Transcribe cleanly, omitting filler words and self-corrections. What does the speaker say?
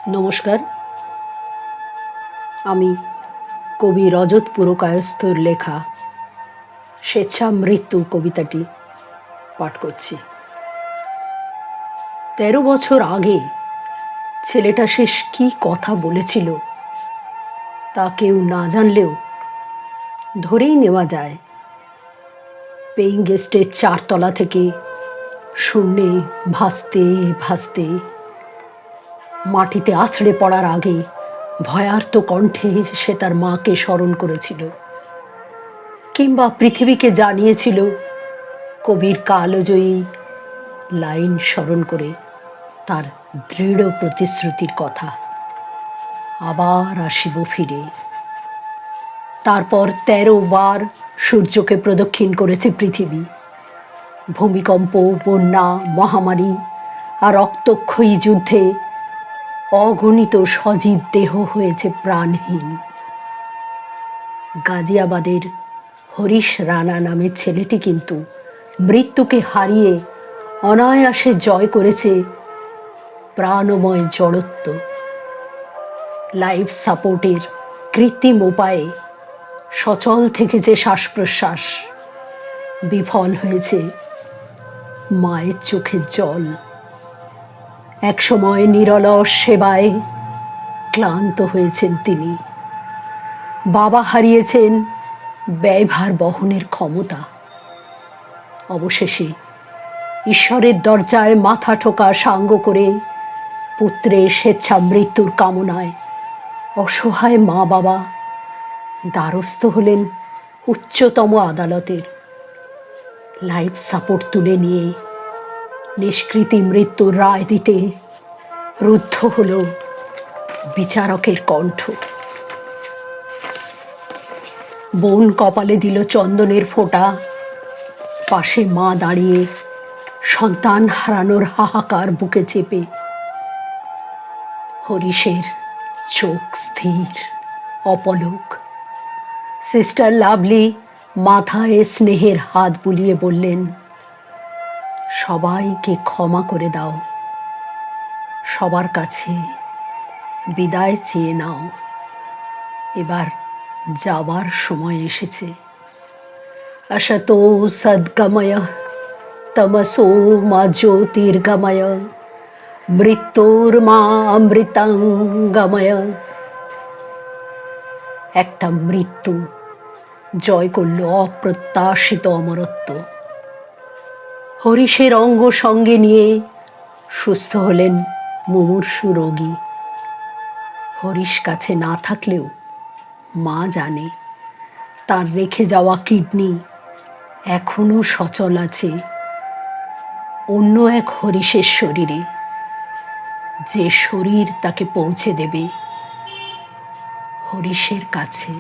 নমস্কার। আমি কবি রজত পুরকায়স্থর লেখা স্বেচ্ছা মৃত্যু কবিতাটি পাঠ করছি। ১৩ বছর আগে ছেলেটা শেষ কী কথা বলেছিল তা কেউ না জানলেও ধরেই নেওয়া যায়। পেইং গেস্টের ৪ তলা থেকে শূন্যে ভাসতে ভাসতে মাটিতে আছড়ে পড়ার আগে ভয়ার্ত কণ্ঠে সে তার মাকে স্মরণ করেছিল, কিংবা পৃথিবীকে জানিয়েছিল কবির কালজয়ী লাইন স্মরণ করে তার দৃঢ় প্রতিশ্রুতির কথা, আবার আসিব ফিরে। তারপর ১৩ বার সূর্যকে প্রদক্ষিণ করেছে পৃথিবী। ভূমিকম্প, বন্যা, মহামারী আর রক্তক্ষয়ী যুদ্ধে অগণিত সজীব দেহ হয়েছে প্রাণহীন। গাজিয়াবাদের হরিশ রানা নামের ছেলেটি কিন্তু মৃত্যুকে হারিয়ে অনায়াসে জয় করেছে প্রাণময় জড়ত্ব। লাইফ সাপোর্টের কৃত্রিম উপায়ে সচল থেকেছে শ্বাস প্রশ্বাস, বিফল হয়েছে মায়ের চোখের জল। একসময় নিরলস সেবায় ক্লান্ত হয়েছেন তিনি। বাবা হারিয়েছেন ব্যয়ভার বহনের ক্ষমতা। অবশেষে ঈশ্বরের দরজায় মাথা ঠোকা সাঙ্গ করে পুত্রের স্বেচ্ছা মৃত্যুর কামনায় অসহায় মা বাবা দ্বারস্থ হলেন উচ্চতম আদালতের। লাইফ সাপোর্ট তুলে নিয়ে নিষ্কৃতি মৃত্যুর রায় দিতে রুদ্ধ হল বিচারকের কণ্ঠ। বোন কপালে দিল চন্দনের ফোঁটা, পাশে মা দাঁড়িয়ে সন্তান হারানোর হাহাকার বুকে চেপে। হরিশের চোখ স্থির, অপলক। সিস্টার লাভলি মাথায় স্নেহের হাত বুলিয়ে বললেন, সবাইকে ক্ষমা করে দাও, সবার কাছে বিদায় চেয়ে নাও, এবার যাবার সময় এসেছে। অসতো সদ্গময় তমসো মা জ্যোতির্গময় মৃত্যুর্মা অমৃতাঙ্গময়। একটা মৃত্যু জয় করল অপ্রত্যাশিত অমরত্ব। হরিশের অঙ্গ সঙ্গে নিয়ে সুস্থ হলেন মুমূর্ষু রোগী। হরিশ কাছে না থাকলেও মা জানে তার রেখে যাওয়া কিডনি এখনো সচল আছে অন্য এক হরিশের শরীরে, যে শরীর তাকে পৌঁছে দেবে হরিশের কাছে।